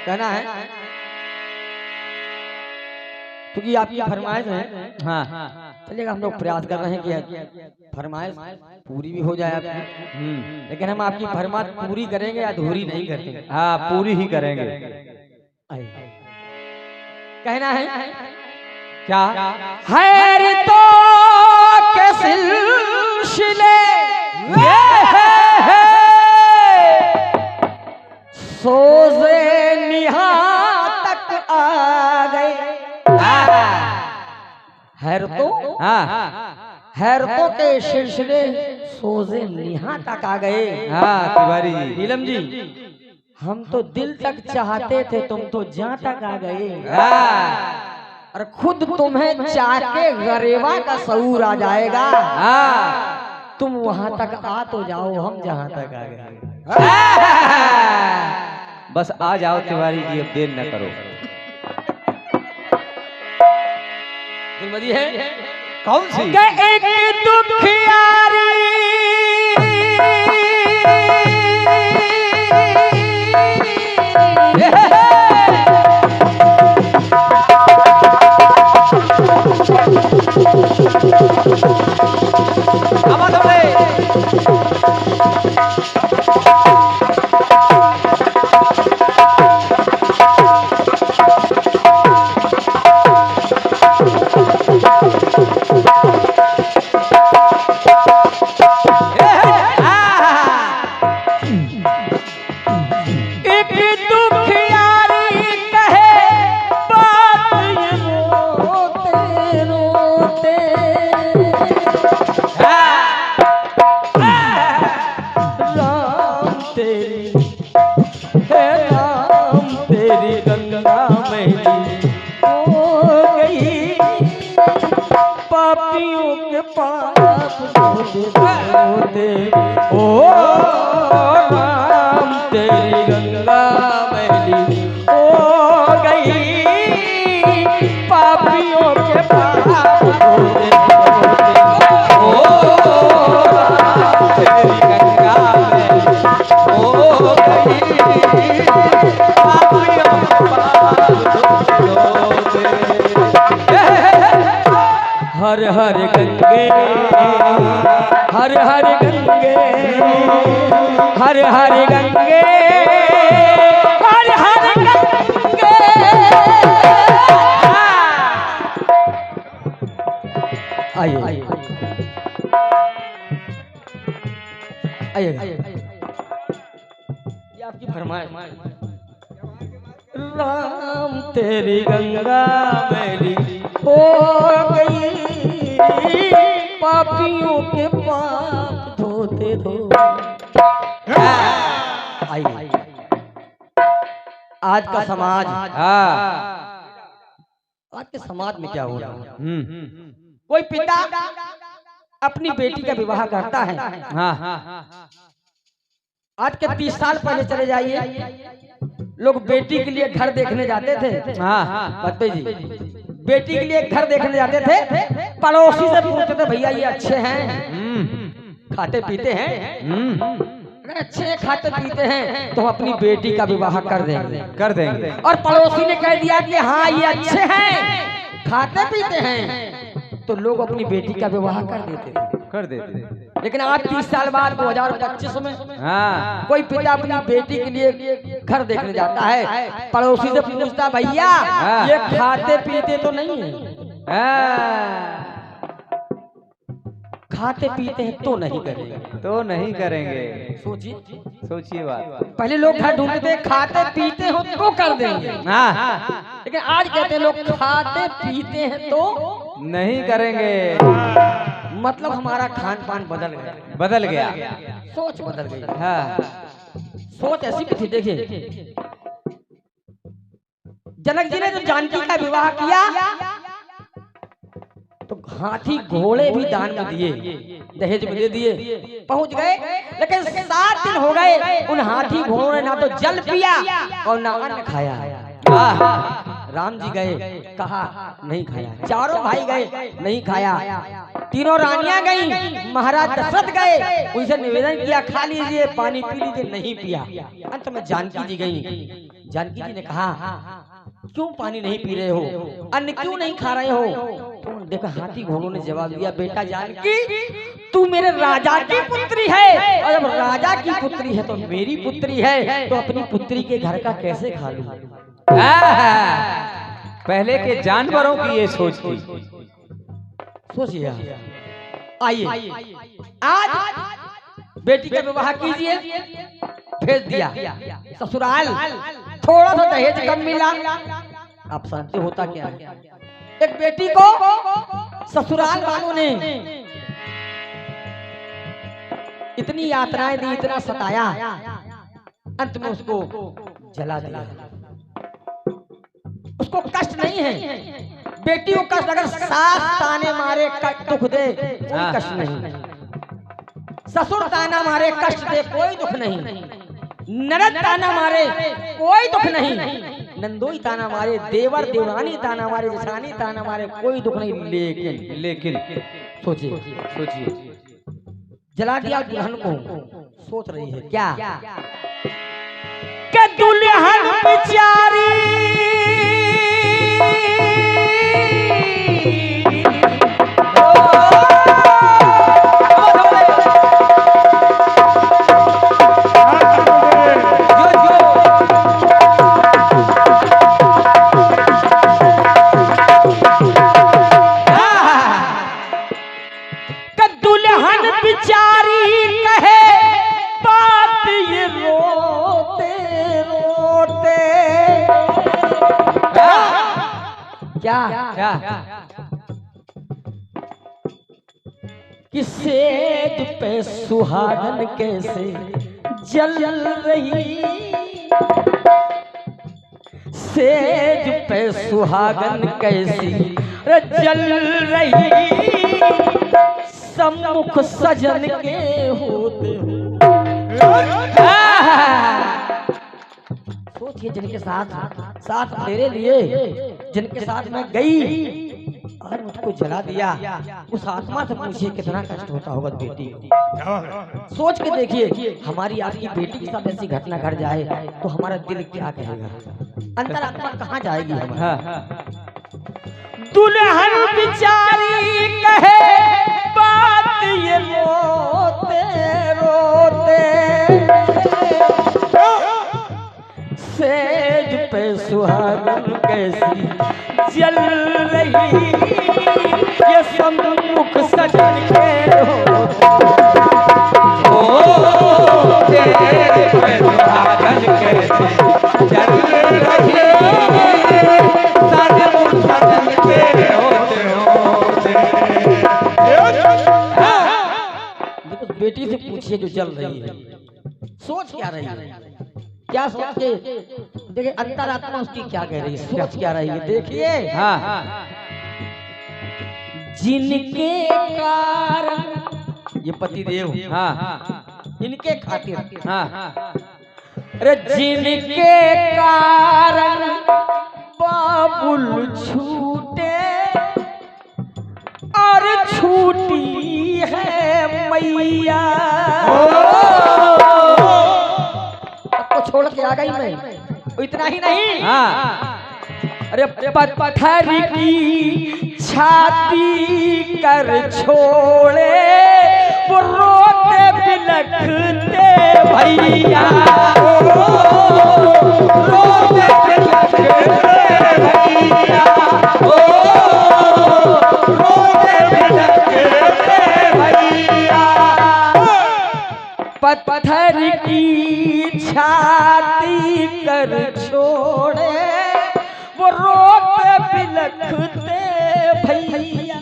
कहना है क्योंकि आपकी फरमाइश है। हाँ चलिएगा, हम लोग प्रयास कर रहे हैं कि फरमाइश पूरी भी हो जाए आपकी, लेकिन हम आपकी फरमाइश पूरी करेंगे, अधूरी नहीं करेंगे। हाँ पूरी ही करेंगे। कहना है क्या हैर तो के सिलसिले सोज़े निहा तक आ गए। हैरतों के सिलसिले सोज़े निहा तक आ गए। हाँ तिवारी नीलम जी, हम तो दिल तक चाहते थे, तुम तो जहाँ तक आ गए। और खुद तुम्हें चाह के गरेबा का शऊर आ जाएगा। तुम वहां तक आ तो जाओ, हम जहां तक आ गए। बस आ जाओ तिवारी जी, अब देर न करो। गुलमदी है कौन सी? एक दुखियारी हर हर गंगे हर हर गंगे हर हर गंगे हर हर गंगे। आइए आइए ये आपकी फरमाइश। राम तेरी गंगा मैली हो गई, पापियों के पाप धोते धो। आइए आज का समाज, आज के समाज में क्या हो रहा है? कोई पिता अपनी बेटी का विवाह करता है। आज के 30 साल पहले चले जाइए, लोग बेटी के लिए घर देखने जाते थे। बत्ते जी, बेटी के लिए घर देखने जाते थे, पड़ोसी से पूछते थे भैया ये अच्छे हैं, खाते पीते हैं? अगर अच्छे खाते पीते हैं तो अपनी बेटी का विवाह कर देंगे। और पड़ोसी ने कह दिया कि हाँ ये अच्छे हैं, खाते पीते हैं, तो लोग अपनी बेटी का विवाह कर देते। लेकिन आज 30 साल बाद 2025 में कोई पिता अपनी बेटी के लिए घर देखने जाता है, पड़ोसी से पूछता भैया ये खाते पीते तो नहीं है? खाते पीते हैं तो नहीं करेंगे। सोचिए बात। पहले लोग घर ढूंढते थे खाते पीते हो तो कर देंगे, लेकिन आज कहते हैं लोग खाते पीते हैं तो नहीं करेंगे। मतलब हमारा खान पान बदल गया। सोच बदल गई। हाँ सोच ऐसी भी थी। देखिए जनक जी ने जो जानकी का विवाह किया तो हाथी घोड़े भी दान में दिए, दहेज में दे दिए, पहुंच गए। लेकिन 7 दिन हो गए उन हाथी घोड़ों ने ना तो जल पिया और ना अन्न खाया। राम जी गए, कहा नहीं खाया। चारों भाई गए, नहीं खाया। तीनों रानियां गई, महाराज दशरथ गए, उनसे निवेदन किया खा लीजिए, पानी पी लीजिए, नहीं पिया। अंत में जानकी जी गई। जानकी जी ने कहा क्यों पानी नहीं पी रहे हो, अन्न क्यों नहीं खा रहे हो? तो देखो हाथी घोड़ों ने जवाब दिया, बेटा जानकी तू मेरे राजा की पुत्री है, और जब राजा की पुत्री है तो मेरी पुत्री है, तो अपनी पुत्री के घर का कैसे खा लूं? पहले के जानवरों की ये सोच थी। सोचिए, आइए आज बेटी का विवाह कीजिए, भेज दिया ससुराल, थोड़ा सा दहेज कम मिला। आप जानते होता क्या है, एक बेटी को ससुराल वालों ने इतनी यातनाएं दी, इतना सताया, अंत में उसको जला दिया। उसको कष्ट नहीं है, बेटी को कष्ट अगर सास ताने मारे दुख दे कोई कष्ट नहीं, ससुर ताना मारे कष्ट दे कोई दुख नहीं, ननद ताना मारे कोई दुख नहीं, नंदोई ताना मारे, देवर देवरानी ताना मारे, जेठानी ताना मारे, कोई दुख नहीं। लेकिन सोचिए जला दिया दुल्हन को। सोच रही है क्या कि दुल्हन बेचारी कि सेज पे सुहागन कैसे जल रही, सेज पे सुहागन कैसी जल रही, सम्मुख सजन के होते। सोचिए जिनके साथ तेरे लिए जिनके साथ मैं गई और मुझको जला दिया, उस आत्मा से पूछिए कितना कष्ट होता होगा बेटी को। सोच के देखिए हमारी आपकी बेटी के साथ ऐसी घटना घट जाए तो हमारा दिल क्या कहेगा, अंतरात्मा कहाँ जाएगी हमारी। दुल्हन बिचारी कहे बात ये रोते रोते, सेज पे सुहागन कैसी जल रही, ये सम्मुख सजन के हो, सेज पे सुहागन कैसी जल रही, सम्मुख सजन के होते। देखो बेटी से पूछिए जो जल रही है सोच क्या रही है, क्या सोच के देखिए अंतरात्मा उसकी क्या कह रही है, सोच क्या रही है। देखिए जिनके कारण ये पतिदेव, इनके खातिर, अरे जिनके कारण बाबुल छूटे और छूटी है मैया, छोड़ के आ गई मैं। इतना ही नहीं, अरे पत्थर की छाती कर छोड़े वो रोते बिलखते भैया, रोते बिलखते भैया, रोते बिलखते भैया, पत्थर की छाती कर छोड़े वो रोते बिलखते भैया।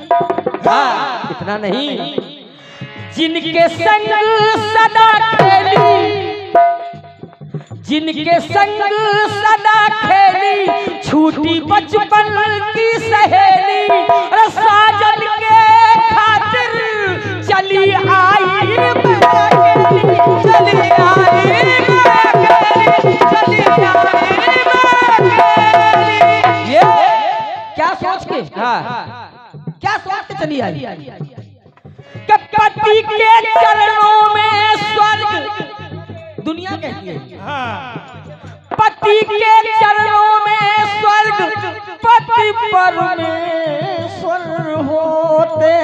इतना नहीं, जिनके संग सदा खेली, जिनके संग सदा खेली, छूटी बचपन की सहेली, साजन के खातिर चली आई चली आई चली आई। ये क्या सोच के, क्या सोच के चली आई कि पति के चरणों में स्वर्ग, दुनिया कहती है पति के चरणों में स्वर्ग, पति परमेश्वर होते।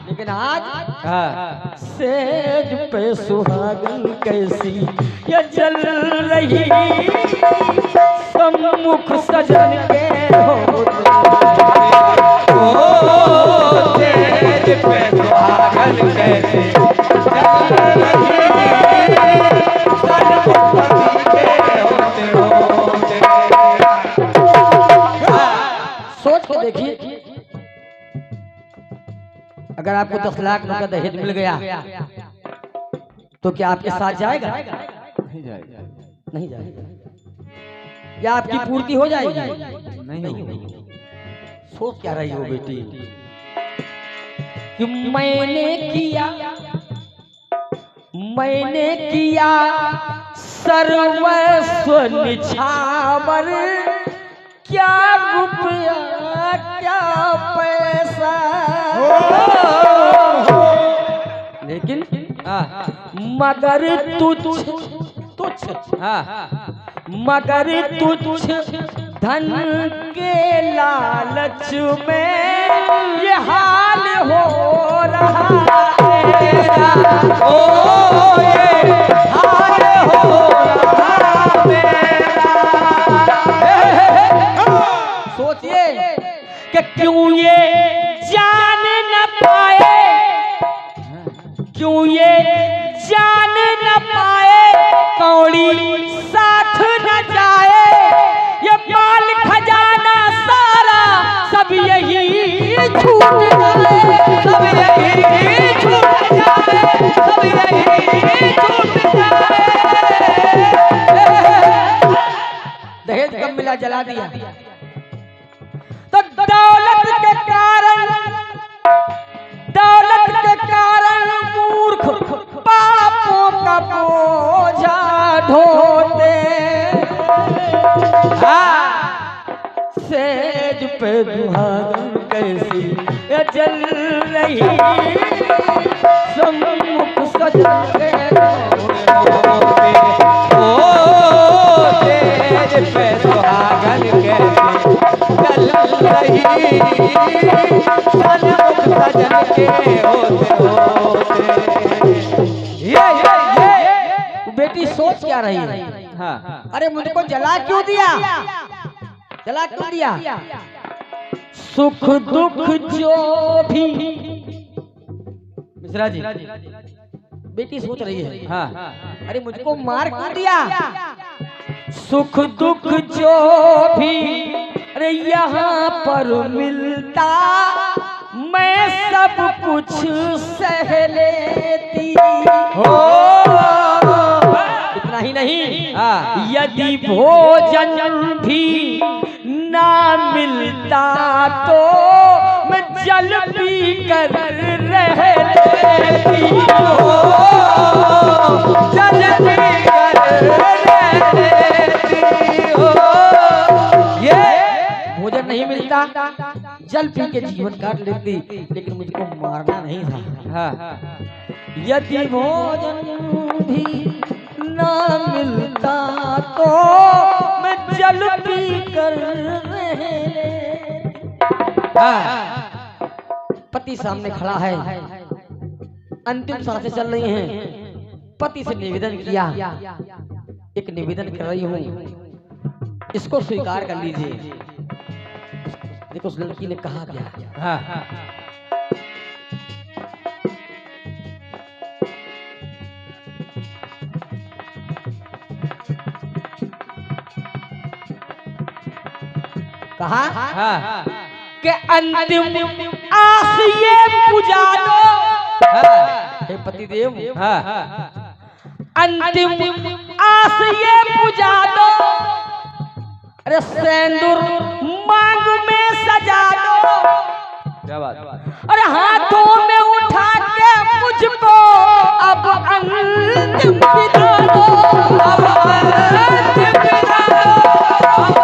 लेकिन आज सेज पे सुहागन कैसी ये जल रही, सम्मुख सजन के होते। सेज पे सुहागन कैसी जल रही, सोच के देखिए, अगर आपको 10 लाख रुपया दहेज मिल गया तो क्या आपके साथ जाएगा? नहीं जाएगा, नहीं जाएगा। या आपकी पूर्ति हो जाएगी? नहीं होगी। सोच क्या रही हो बेटी कि मैंने किया सर्वस्व निछावर, क्या रुपया क्या पैसा, लेकिन मगर तुच्छ मगर तुच्छ धन के लालच में ये हाल हो रहा है। ओ ये हाल हो रहा मेरा। सोचिए कि क्यों ये जान न पाए, क्यों ये जान न पाए, कौड़ी साथ न जाए, ये माल खजाना सारा सब यही छूट जाए, सब यही छूट जाए, सब यही छूट जाए। दहेज कब मिला? जला दिया। तो दौलत के कारण, दौलत के कारण मूर्ख पापों का बोझा ढोते। सेज पे दुहागन कैसी ये जल रही, सम्मुख सजन के होते। ओ सेज पे सुहागन कैसी जल रही, सम्मुख सजन के होते। ये बेटी सोच क्या रही है? अरे मुझको जला क्यों दिया, जला क्यों दिया? सुख दुख जो भी, मिश्रा जी बेटी सोच रही है, अरे मुझको मार क्यों दिया? सुख दुख जो भी अरे यहाँ पर मिलता, मैं सब कुछ सह लेती हो। इतना ही नहीं, यदि भोजन भी ना मिलता तो मैं जल पी कर रह लेती हो, जल पी कर रह लेती हो। ये भोजन नहीं मिलता, जल पी के जीवन काट लेती, लेकिन मुझको मारना नहीं था। यदि भोजन भी ना मिलता तो मैं जल पी कर रह लेती। पति सामने खड़ा है, अंतिम सांसें चल रही हैं। पति से निवेदन किया, एक निवेदन कर रही हूँ, इसको स्वीकार कर लीजिए। देखो उस लड़की ने कहा क्या, कहा के अंतिम आस ये बुझा दो। हे पतिदेव, अंतिम आस ये बुझा दो। अरे सिंदूर मांग में सजा दो। क्या बात? अरे हाथों में उठा के मुझको अब अंतिम विदा दो। अब अंतिम विदा दो। अब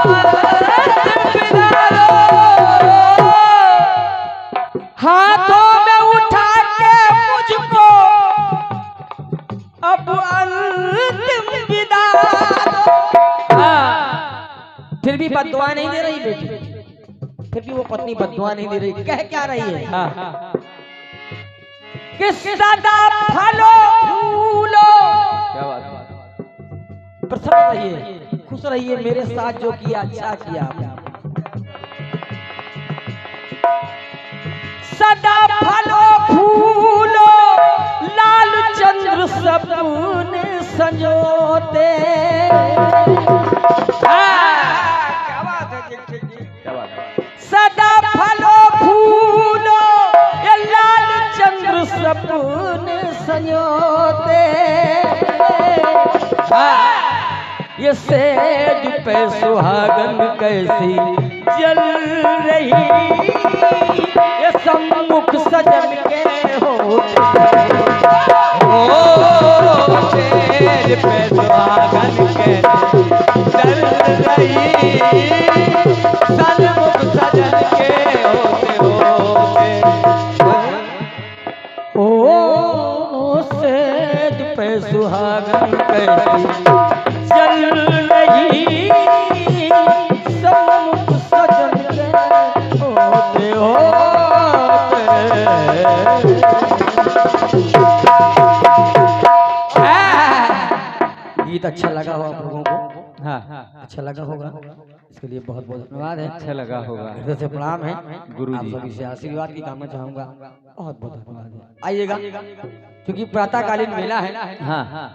अंतिम विदा दो। हाथों में उठा के मुझको अब अंतिम विदा दो। फिर भी बद्दुआ नहीं दे रही बेटी, फिर भी वो पत्नी बद्दुआ नहीं दे रही। कह क्या रही है? कि सदा फलो फूलो। क्या बात? प्रसन्न रहिए, खुश रहिए, मेरे साथ जो किया अच्छा किया। सदा फलो फूलो लाल चंद्र सपने संजोते। सदा फलो फूलो ये लाल चंद्र सपने संजोते। ये सेज पे सुहागन कैसी जल रही। ये सम्मुख सजन के होते। ओ तेज पे सुहागन कैसी जल रही। सन्मुख सजन के होते होते। ओ सेज पे सुहागन कैसी जल रही। सम्मुख सजन के होते होते। गीत अच्छा लगा हो आप लोगों को? हाँ, अच्छा लगा होगा, इसके लिए बहुत बहुत धन्यवाद है। अच्छा लगा होगा। हृदय से प्रणाम है गुरुजी। आप सभी से आशीर्वाद की कामना चाहूंगा। बहुत बहुत धन्यवाद है। आइएगा, क्योंकि प्रातःकालीन मेला है। हाँ।